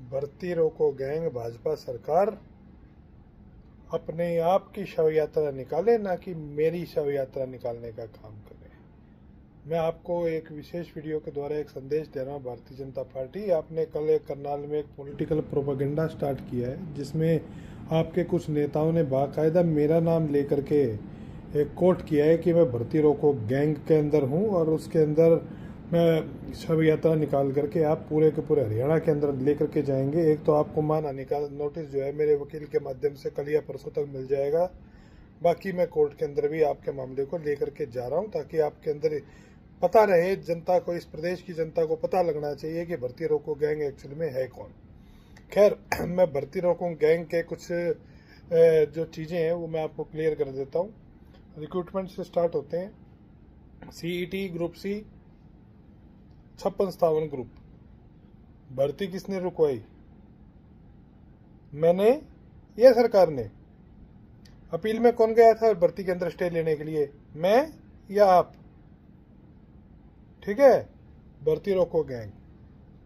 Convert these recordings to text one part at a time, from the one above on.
भर्ती रोको गैंग भाजपा सरकार अपने आप की शव यात्रा निकाले, ना कि मेरी शव यात्रा निकालने का काम करे। मैं आपको एक विशेष वीडियो के द्वारा एक संदेश दे रहा हूँ। भारतीय जनता पार्टी आपने कल एक करनाल में एक पॉलिटिकल प्रोपेगेंडा स्टार्ट किया है, जिसमें आपके कुछ नेताओं ने बाकायदा मेरा नाम लेकर के एक कोट किया है कि मैं भर्ती रोको गैंग के अंदर हूँ और उसके अंदर मैं शव यात्रा निकाल करके आप पूरे के पूरे हरियाणा के अंदर लेकर के जाएंगे। एक तो आपको मानहानि का नोटिस जो है मेरे वकील के माध्यम से कल या परसों तक मिल जाएगा। बाकी मैं कोर्ट के अंदर भी आपके मामले को लेकर के जा रहा हूं, ताकि आपके अंदर पता रहे, जनता को, इस प्रदेश की जनता को पता लगना चाहिए कि भर्ती रोको गैंग एक्चुअली में है कौन। खैर, मैं भर्ती रोको गैंग के कुछ जो चीज़ें हैं वो मैं आपको क्लियर कर देता हूँ। रिक्रूटमेंट से स्टार्ट होते हैं। CET group C 56-57 group. भर्ती किसने रुकवाई? मैंने या सरकार ने? अपील में कौन गया था भर्ती के अंदर स्टे लेने के लिए? मैं या आप? ठीक है, भर्ती रोको गैंग।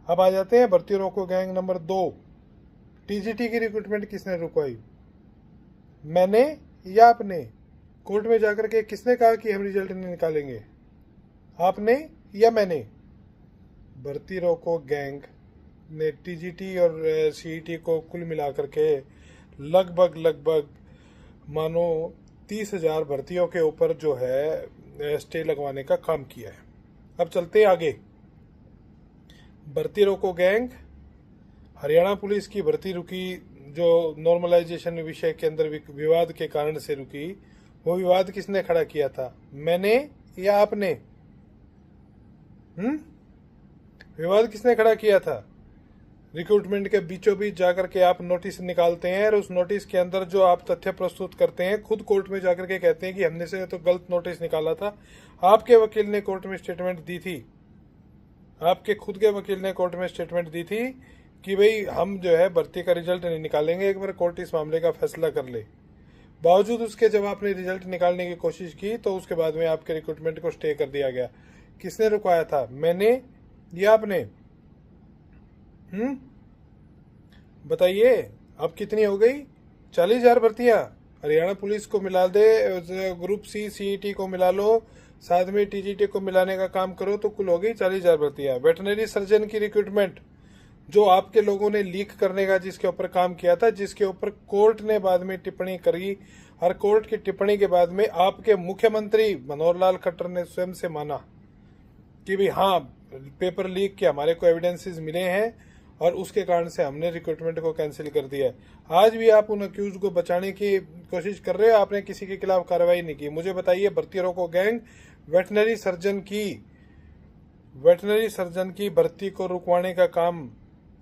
अब आ जाते हैं भर्ती रोको गैंग नंबर 2। टीजीटी की रिक्रूटमेंट किसने रुकवाई? मैंने या आपने? कोर्ट में जाकर के किसने कहा कि हम रिजल्ट नहीं निकालेंगे? आपने या मैंने? भर्ती रोको गैंग ने टीजीटी और सीईटी को कुल मिलाकर के लगभग मानो 30,000 भर्तियों के ऊपर जो है स्टे लगवाने का काम किया है। अब चलते हैं आगे। भर्ती रोको गैंग हरियाणा पुलिस की भर्ती रुकी, जो नॉर्मलाइजेशन विषय के अंदर विवाद के कारण से रुकी। वो विवाद किसने खड़ा किया था? मैंने या आपने? विवाद किसने खड़ा किया था? रिक्रूटमेंट के बीचों बीच जाकर के आप नोटिस निकालते हैं और उस नोटिस के अंदर जो आप तथ्य प्रस्तुत करते हैं, खुद कोर्ट में जाकर के कहते हैं कि हमने से तो गलत नोटिस निकाला था। आपके वकील ने कोर्ट में स्टेटमेंट दी थी, आपके खुद के वकील ने कोर्ट में स्टेटमेंट दी थी कि भाई हम जो है भर्ती का रिजल्ट नहीं निकालेंगे, एक बार कोर्ट इस मामले का फैसला कर ले। बावजूद उसके जब आपने रिजल्ट निकालने की कोशिश की तो उसके बाद में आपके रिक्रूटमेंट को स्टे कर दिया गया। किसने रुकवाया था? मैंने या आपने? बताइए। अब कितनी हो गई? 40,000 भर्तियां। हरियाणा पुलिस को मिला दे, ग्रुप सी सीईटी को मिला लो, साथ में टीजीटी को मिलाने का काम करो तो कुल हो गई 40,000 भर्तियां। वेटनरी सर्जन की रिक्रूटमेंट जो आपके लोगों ने लीक करने का जिसके ऊपर काम किया था, जिसके ऊपर कोर्ट ने बाद में टिप्पणी करी, और कोर्ट की टिप्पणी के बाद में आपके मुख्यमंत्री मनोहर लाल खट्टर ने स्वयं से माना कि भाई हाँ, पेपर लीक के हमारे को एविडेंसेस मिले हैं और उसके कारण से हमने रिक्रूटमेंट को कैंसिल कर दिया है। आज भी आप उन अक्यूज को बचाने की कोशिश कर रहे हो, आपने किसी के खिलाफ कार्रवाई नहीं की। मुझे बताइए, भर्ती रोको गैंग वेटनरी सर्जन की भर्ती को रुकवाने का काम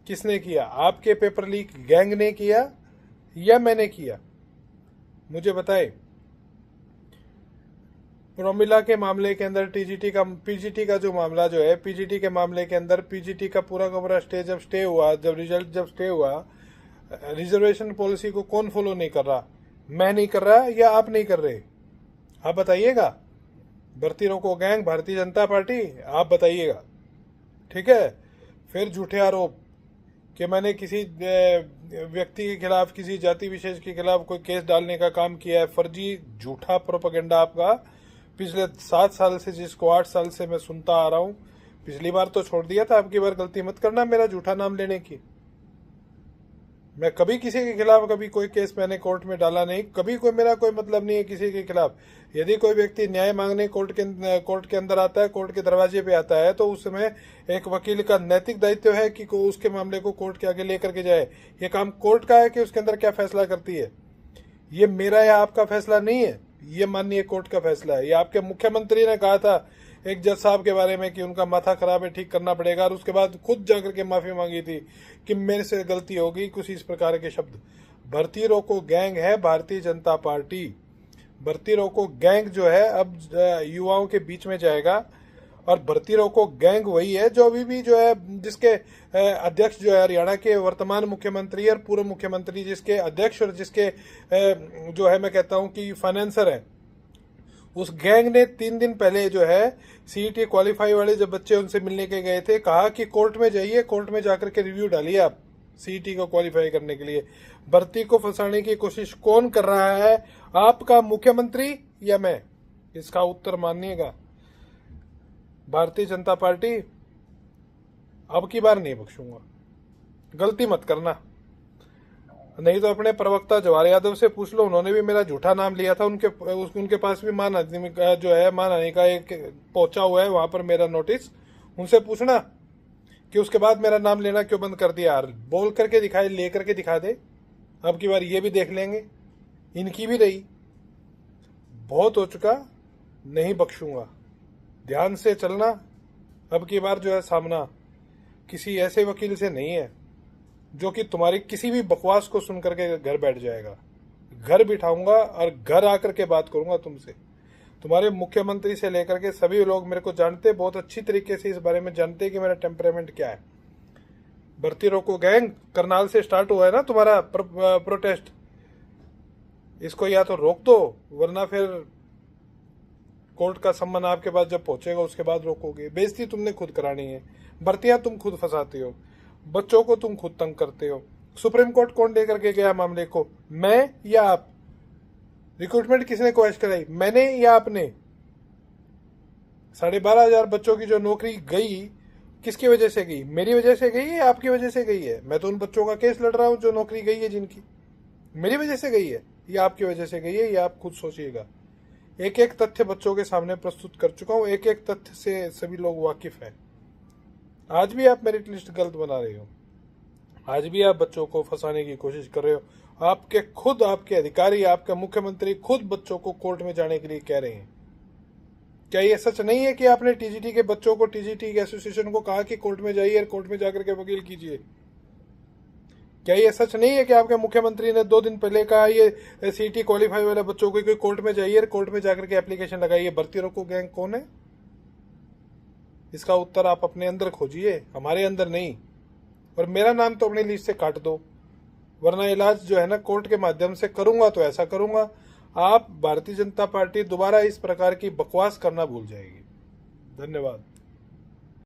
किसने किया? आपके पेपर लीक गैंग ने किया या मैंने किया? मुझे बताए। प्रोमिला के मामले के अंदर पीजीटी का जो मामला जो है, पीजीटी के मामले के अंदर पीजीटी का पूरा का पूरा स्टे हुआ, जब रिजल्ट स्टे हुआ, रिजर्वेशन पॉलिसी को कौन फॉलो नहीं कर रहा? मैं नहीं कर रहा या आप नहीं कर रहे? आप बताइएगा। भर्ती रोको गैंग भारतीय जनता पार्टी, आप बताइएगा। ठीक है। फिर झूठे आरोप कि मैंने किसी व्यक्ति के खिलाफ, किसी जाति विशेष के खिलाफ कोई केस डालने का काम किया है। फर्जी झूठा प्रोपेगेंडा आपका पिछले 7 साल से, जिसको 8 साल से मैं सुनता आ रहा हूं। पिछली बार तो छोड़ दिया था, अब की बार गलती मत करना मेरा झूठा नाम लेने की। मैं कभी किसी के खिलाफ कभी कोई केस मैंने कोर्ट में डाला नहीं, कभी कोई मेरा कोई मतलब नहीं है किसी के खिलाफ। यदि कोई व्यक्ति न्याय मांगने कोर्ट के अंदर आता है, कोर्ट के दरवाजे पे आता है, तो उस समय एक वकील का नैतिक दायित्व है कि उसके मामले को कोर्ट के आगे लेकर के जाए। ये काम कोर्ट का है कि उसके अंदर क्या फैसला करती है। ये मेरा या आपका फैसला नहीं है, ये माननीय कोर्ट का फैसला है। ये आपके मुख्यमंत्री ने कहा था एक जज साहब के बारे में कि उनका माथा खराब है, ठीक करना पड़ेगा, और उसके बाद खुद जाकर के माफी मांगी थी कि मेरे से गलती होगी, कुछ इस प्रकार के शब्द। भर्ती रोको गैंग है भारतीय जनता पार्टी। भर्ती रोको गैंग जो है अब युवाओं के बीच में जाएगा, और भर्ती रोको गैंग वही है जो अभी भी जो है, जिसके अध्यक्ष जो है हरियाणा के वर्तमान मुख्यमंत्री और पूर्व मुख्यमंत्री, जिसके अध्यक्ष और जिसके जो है मैं कहता हूं कि फाइनेंसर है, उस गैंग ने 3 दिन पहले जो है सीईटी क्वालिफाई वाले जब बच्चे उनसे मिलने के गए थे, कहा कि कोर्ट में जाइए, कोर्ट में जाकर के रिव्यू डालिए आप। सीईटी को क्वालिफाई करने के लिए। भर्ती को फंसाने की कोशिश कौन कर रहा है, आपका मुख्यमंत्री या मैं? इसका उत्तर मानिएगा। भारतीय जनता पार्टी अब की बार नहीं बख्शूंगा, गलती मत करना। नहीं तो अपने प्रवक्ता जवाहर यादव से पूछ लो, उन्होंने भी मेरा झूठा नाम लिया था। उनके पास भी मानहानि का जो है, मानहानि का एक पहुंचा हुआ है वहां पर मेरा नोटिस। उनसे पूछना कि उसके बाद मेरा नाम लेना क्यों बंद कर दिया। बोल करके दिखाए, ले करके दिखा दे। अब की बार ये भी देख लेंगे। इनकी भी रही, बहुत हो चुका, नहीं बख्शूंगा। ध्यान से चलना। अब की बार जो है सामना किसी ऐसे वकील से नहीं है जो कि तुम्हारी किसी भी बकवास को सुन करके घर बैठ जाएगा। घर बिठाऊंगा और घर आकर के बात करूंगा तुमसे। तुम्हारे मुख्यमंत्री से लेकर के सभी लोग मेरे को जानते, बहुत अच्छी तरीके से इस बारे में जानते कि मेरा टेम्परामेंट क्या है। भर्ती रोको गैंग करनाल से स्टार्ट हुआ है ना तुम्हारा प्रोटेस्ट, इसको या तो रोक दो, वरना फिर कोर्ट का सम्मन आपके पास जब पहुंचेगा उसके बाद रोकोगे। बेइज्जती तुमने खुद करानी है, भर्तियां तुम खुद फंसाते हो, बच्चों को तुम खुद तंग करते हो। सुप्रीम कोर्ट कौन लेकर के गया मामले को, मैं या आप? रिक्रूटमेंट किसने क्वेश्चन कराई, मैंने या आपने? 12,500 बच्चों की जो नौकरी गई, किसकी वजह से गई? मेरी वजह से गई है, आपकी वजह से गई है? मैं तो उन बच्चों का केस लड़ रहा हूं जो नौकरी गई है, जिनकी मेरी वजह से गई है या आपकी वजह से गई है, या आप खुद सोचिएगा। एक एक तथ्य बच्चों के सामने प्रस्तुत कर चुका हूं, एक एक तथ्य से सभी लोग वाकिफ हैं। आज भी आप मेरिट लिस्ट गलत बना रहे हो, आज भी आप बच्चों को फंसाने की कोशिश कर रहे हो। आपके खुद आपके अधिकारी, आपका मुख्यमंत्री खुद बच्चों को कोर्ट में जाने के लिए कह रहे हैं। क्या ये सच नहीं है कि आपने टीजीटी के बच्चों को, टीजीटी एसोसिएशन को कहा कि कोर्ट में जाइए, कोर्ट में जाकर के वकील कीजिए? क्या ये सच नहीं है कि आपके मुख्यमंत्री ने 2 दिन पहले कहा ये सीईटी क्वालिफाई वाले बच्चों को कोई कोर्ट में जाइए, कोर्ट में जाकर के एप्लीकेशन लगाइए? भर्ती रोको गैंग कौन है? इसका उत्तर आप अपने अंदर खोजिए, हमारे अंदर नहीं। और मेरा नाम तो अपनी लिस्ट से काट दो, वरना इलाज जो है ना कोर्ट के माध्यम से करूंगा तो ऐसा करूंगा, आप भारतीय जनता पार्टी दोबारा इस प्रकार की बकवास करना भूल जाएगी। धन्यवाद।